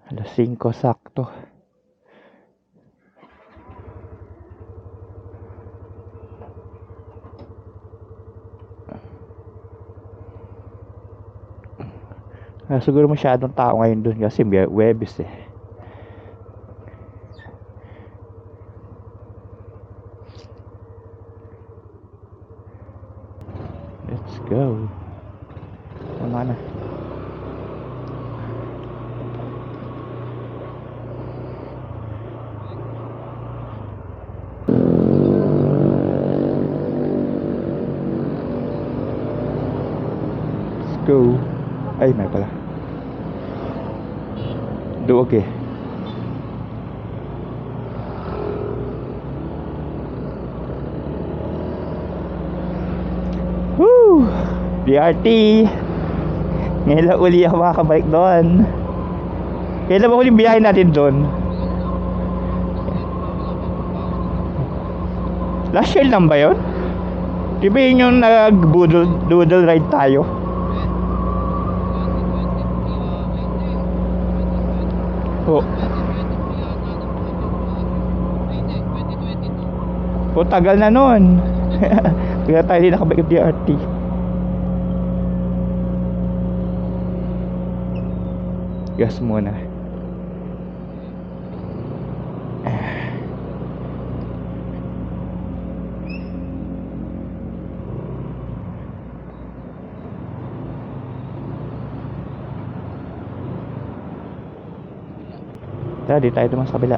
Alas 5 sakto. Siguro masyadong tao ngayon dun kasi Webes eh. Let's go. Tama na. Let's go. Ay, may pala. Duog eh. Woo! BRT. Ngayon lang uli ako makakabalik doon. Kailan ba huling biyahe natin doon? Last year lang ba yun? Di ba yun yung nag-doodle ride tayo? Oh. Oh, tagal na nun. Kaya tayo din nakabalik ng BRT. Gas muna. Tara, di tayo naman sa kabila.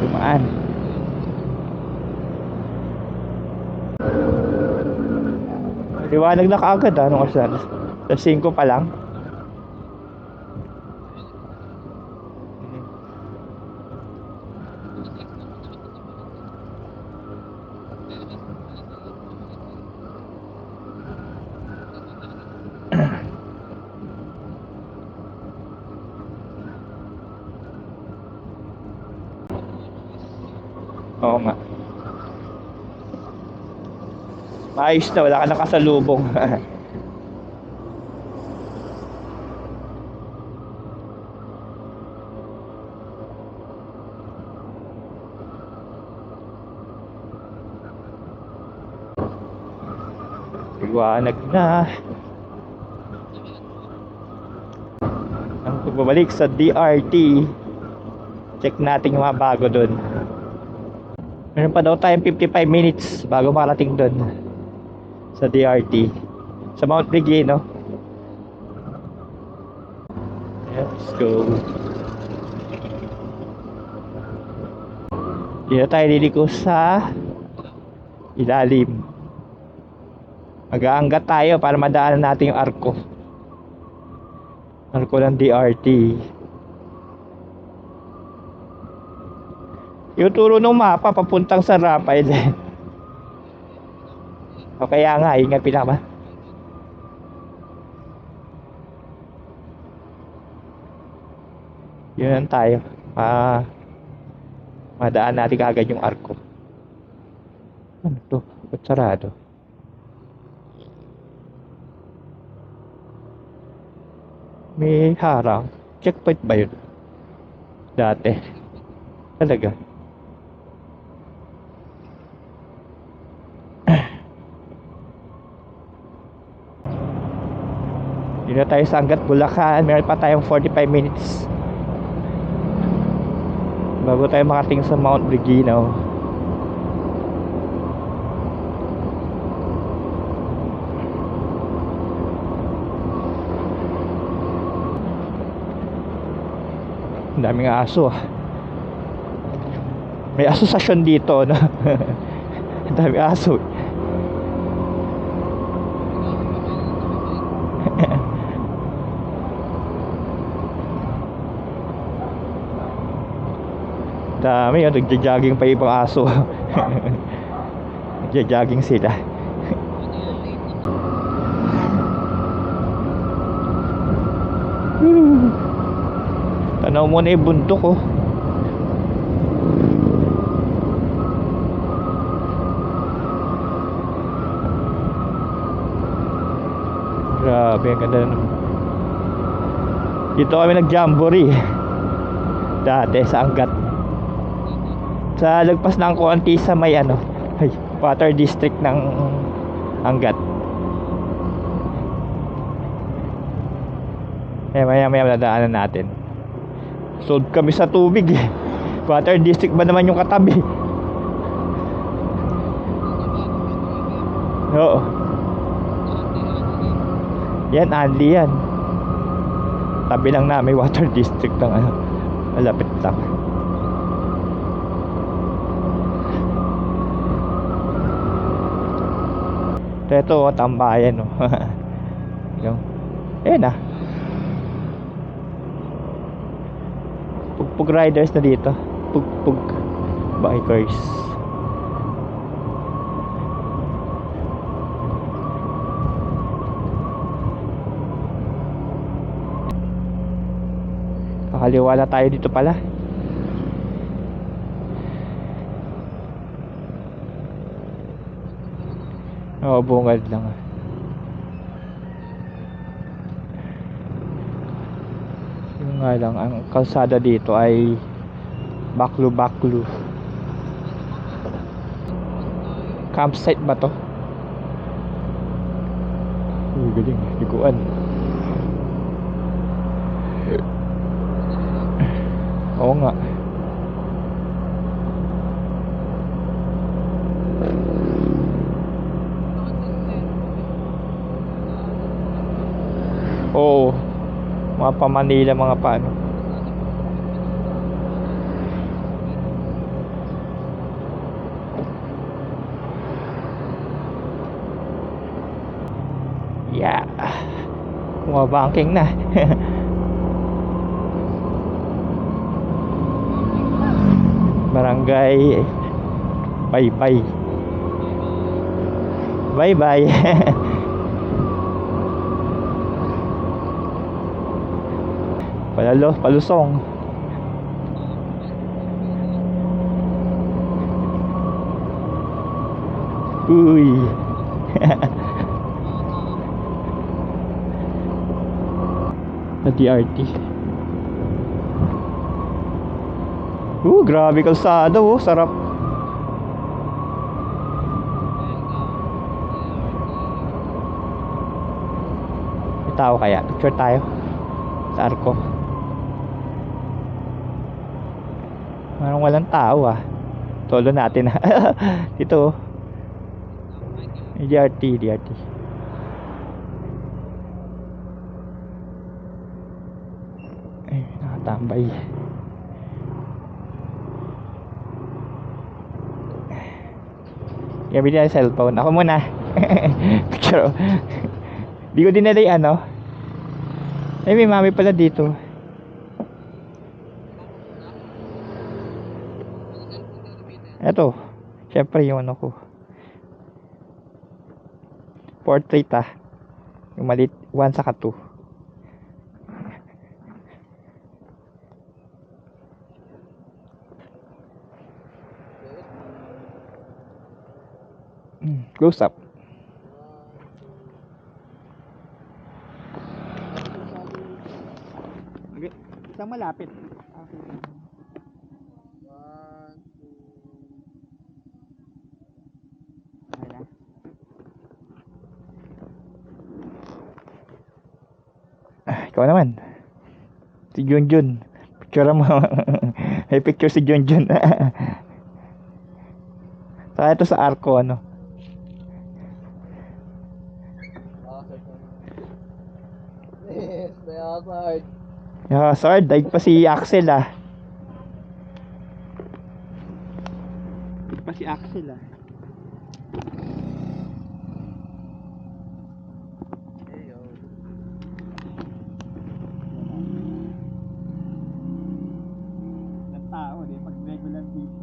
Dumaan. Liwanag na kaagad ah, anong oras na? Sa 5 pa lang. Oo nga. Maayos na, wala ka nakasalubong. Liwanag na. Ang pagbabalik sa DRT. Check natin yung mga bago dun. Meron pa daw tayong 55 minutes bago makarating dun sa DRT, sa Mount Regino. Let's go. Dito tayo liliko sa ilalim. Mag-aanggat tayo para madaanan natin yung arko ng DRT. Yung turo ng mapa papuntang sa Rapide. O kaya nga, yun nga pinaka. Yun lang tayo. Madaan natin kagad yung arko. Ano to? Ba't sarado? May harang. Checkpoint ba yun? Dati. Talaga. Hindi na tayo sa Angat, Bulacan. Meron pa tayong 45 minutes bago tayo makarating sa Mount Regino. Ang daming aso ah. May asosasyon dito, no? Ang daming aso. Dami yun, nagja-jogging pa ibang aso. Nagja-jogging sila. Tanaw mo na yung bundok oh. Grabe, ang ganda nun. Dito kami nag-jamboree dati sa Angat. Sa lagpas ng konti sa may ano, ay, water district ng Angat. Maya nadaanan natin. Sold kami sa tubig eh. Water district ba naman yung katabi? Oo. Yan, Anli yan. Tabi lang na may water district ng ano. Malapit lang. Ito, tambayan, no. Yung, na. Pugpug riders na dito. Pugpug bikers. Kakaliwa na tayo dito pala. Oo, bungad lang. Yung nga lang, ang kalsada dito ay baklu-baklu. Campsite ba to? Uy, galing, liguan. Oo nga. Oo. Mga pa Manila, mga paano. Yeah. Mga banking na. Barangay Bye-bye. Bye-bye. Palusong. Uy. Sa DRT. Grabe kalsada, sarap. May tao kaya? Picture tayo sa arko. Parang walang tao Tolo natin Dito DRT. Ay, nakatambay. Gamit niya yung cellphone. Ako muna. Picture. Di ko dinala yung ano. Ay, may mami pala dito. Eto. Siyempre yung ano ko. Portrait Yung malit 1 saka 2. Close up. Okay. Isang malapit. Ikaw naman. Si Junjun. Picture mo. May picture si Junjun. Saka ito sa arko Yes, may hazard. Hazard, daig pa si Axel Daig pa si Axel ng tao, pag regular business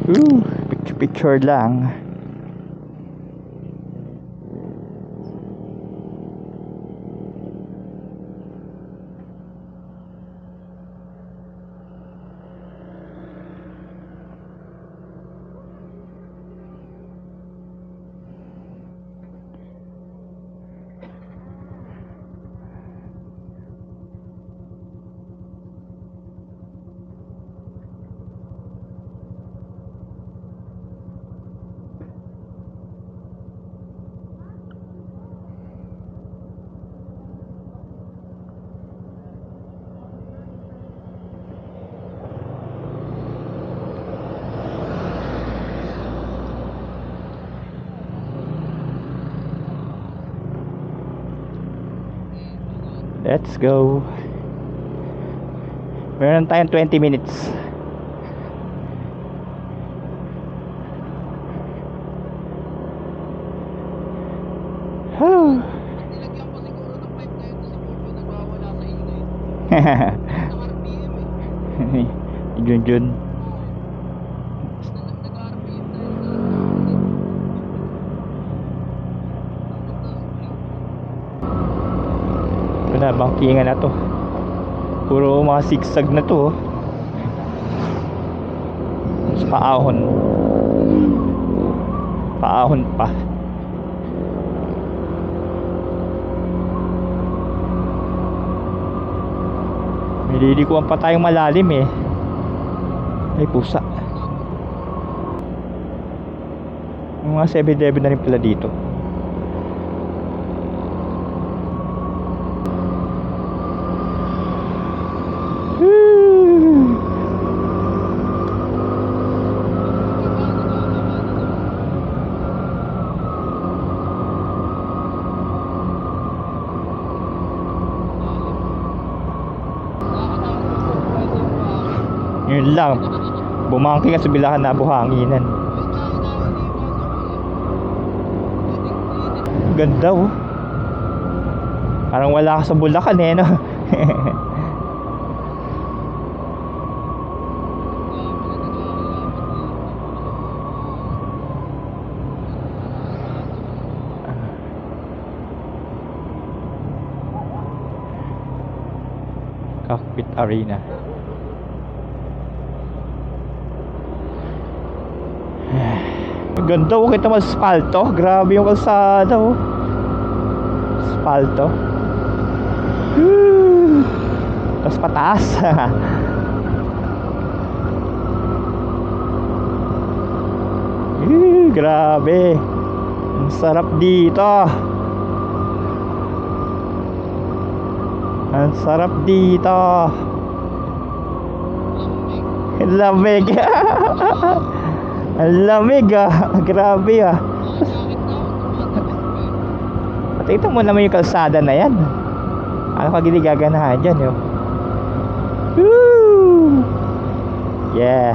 Picture picture lang. Let's go. Meron tayong 20 minutes. Nilagyan ko siguro ng pipe na yun kasi medyo nagwawala sa ingay. Naka RPM eh. Junjun. Naka RPM dahil sa Wala, bangkingan na to. Puro mga sigsag na to. Mas paahon. Paahon pa. May lilikuan pa tayong malalim eh. Ay pusa. Yung mga 7-Eleven na rin pala dito. Yun lang. Bumangking ka sa bilahan na buhanginan. Ganda oh. Parang wala ka sa Bulacan eh no. Cockpit Arena. Ganda oh, kita mo asfalto. Grabe yung kalsada oh. Asfalto. Tapos pataas. Grabe. Ang sarap dito. Ang sarap dito. Lamig. Ang lamig ah. Grabe ah. Tingnan mo naman yung kalsada na yan. Ano ka ginigaganahan dyan yun? Woo! Yeah.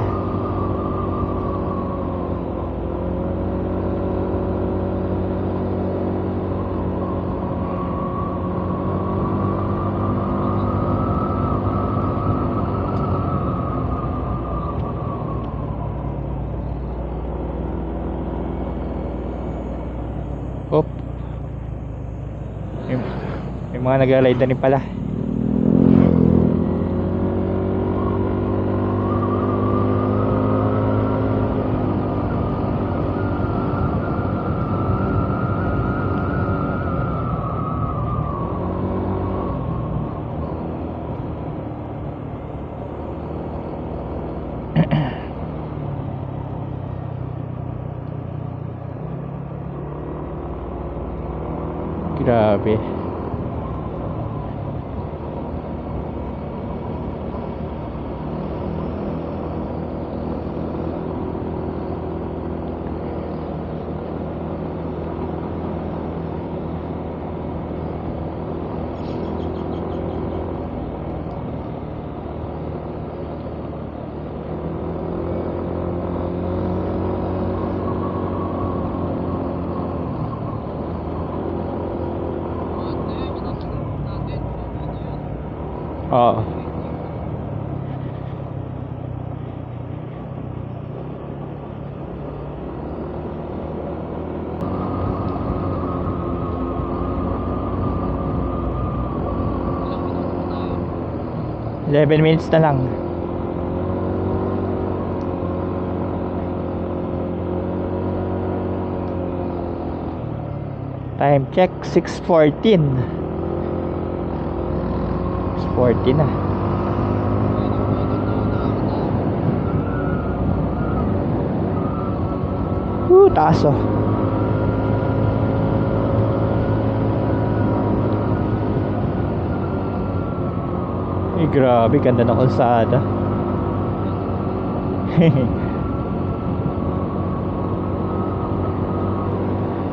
Hop. May mga nag-ride na rin pala. Grabe. Oo. 11 minutes na lang. Time check 6:14. 6:40 na. Taas oh. Ay, grabe, ganda ng kalsada.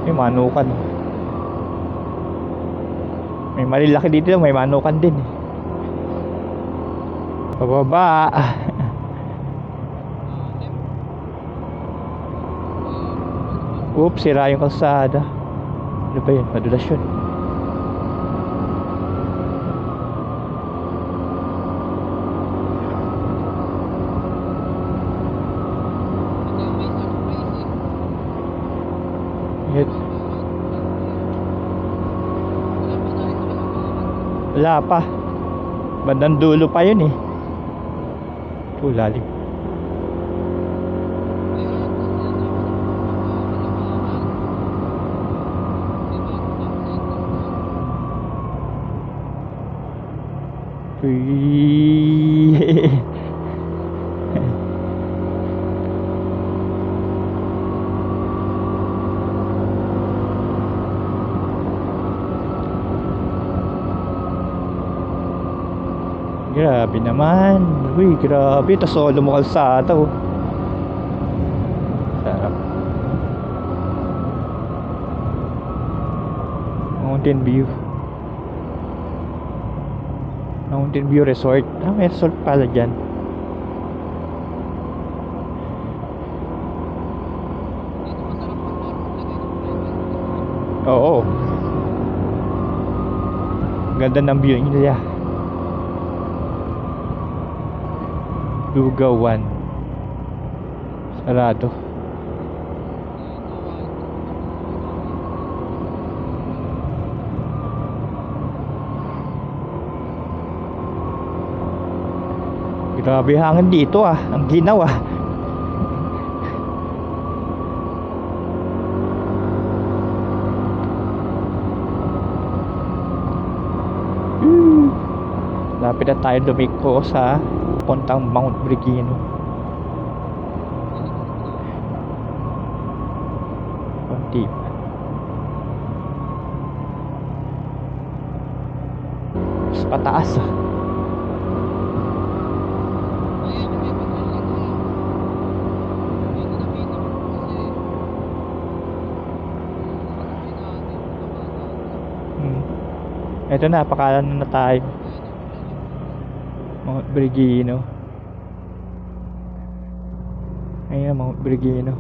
May manukan. May malalaki dito, may manukan din eh. Pababa. Oops, sira yung kalsada. Ano ba yun? Madulas yun. Wala pa. Bandang dulo pa yun eh. Lalim. Grabe naman. Uy, grabe. Ito solo mo kalsada oh. Sarap. Mountain View. Mountain View Resort. Ah, may resort pala dyan. Oo. Ganda ng view nila. Lugawan. Sarado. Grabe hangin dito ah. Ang ginaw ah. Lapit na tayo dumiko sa puntang Mount Brigino. Konti pa. Mas pataas ah. Ito na, pakalan na tayo. Mount Brigino. Ayun, Mount Brigino.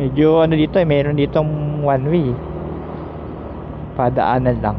Medyo ano dito eh, meron ditong one way. Padaanan lang.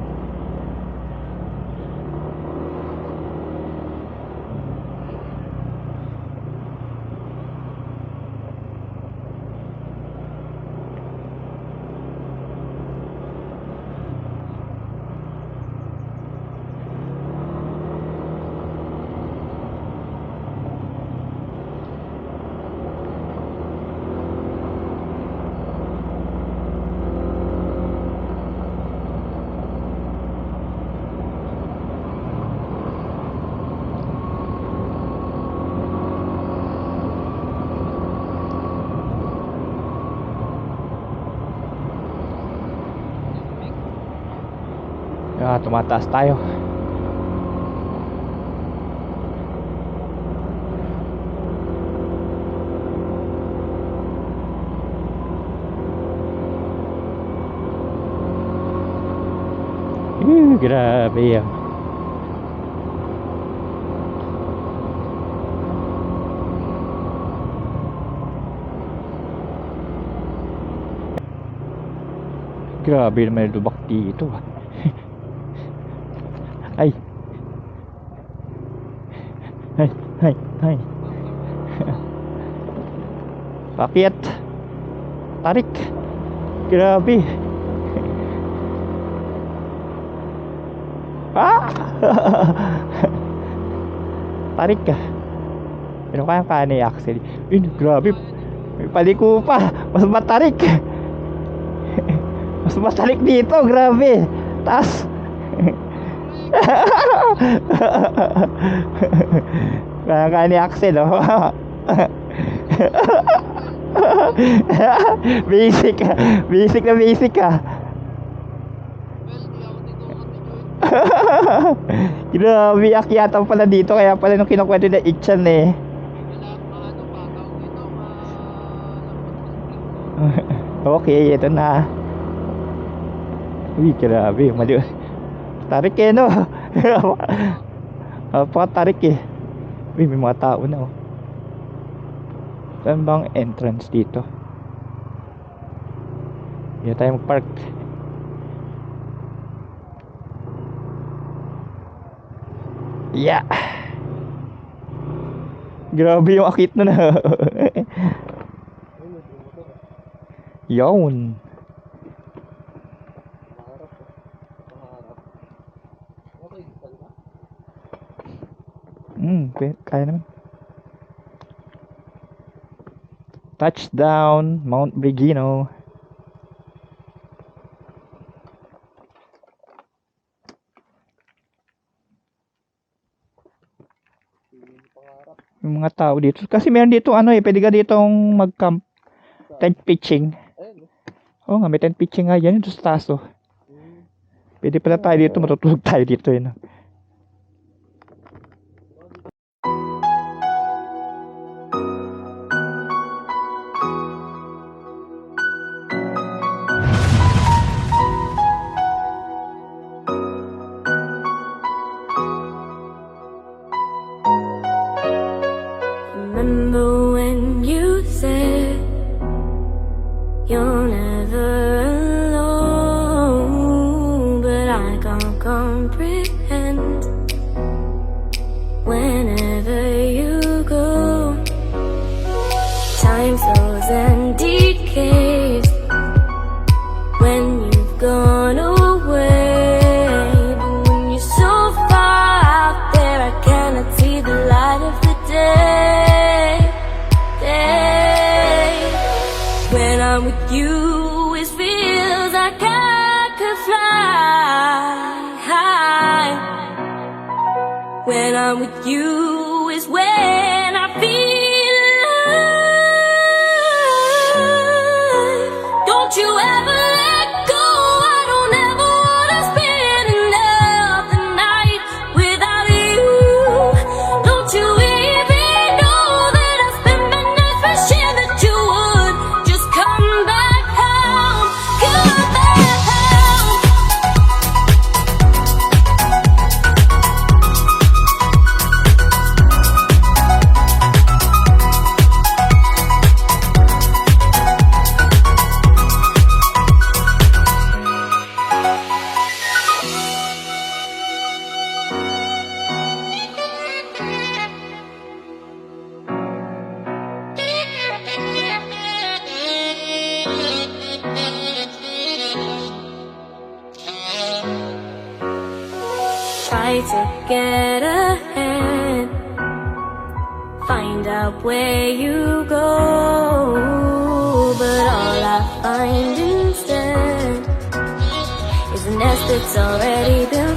Tumataas tayo. Grabe yan. Grabe naman lubak dito ah. Ay. Ay. Pakyat. Tarik. Grabe. Tarik ka. Pero kaya ni Axel. Yun, grabe. May paliko pa. Mas matarik. Mas matarik dito, grabe. Taas. Kaya ni Axel, oh. Basic ka. Basic na basic ka. Well, di ako dito kasi join. Grabe, akyatan pala dito. Kaya pala nung kinukwento na Ichan eh. Wala ano pa, tawag dito, Okay, ito na. Uy, grabe. Mali. Tarik eh, no? Tarik eh. Uy, may mga tao na, oh. Saan bang entrance dito? Hindi tayo mag-park. Yeah. Grabe yung akit na. Yun. Okay, talaga. Kaya naman. Touchdown, Mount Brigino. Yung mga tao dito. Kasi meron dito pwede ka ditong mag-camp. Tent pitching. Oo nga, may tent pitching nga yan. Ito sa taas, oh. Pwede pala tayo dito, matutulog tayo dito, yun. Remember when you said you're never alone, but I can't comprehend whenever you go. Time slows and decays when you've gone away, but when you're so far out there, I cannot see the light of the day. When I'm with you, it feels like I could fly high. When I'm with you is when I feel alive. Don't you ever let go. I don't ever wanna spend another night without you. Don't you even know that I spent my nights wishing that you would just come back home. Come back home. Try to get ahead, find out where you go, but all I find instead is a nest that's already been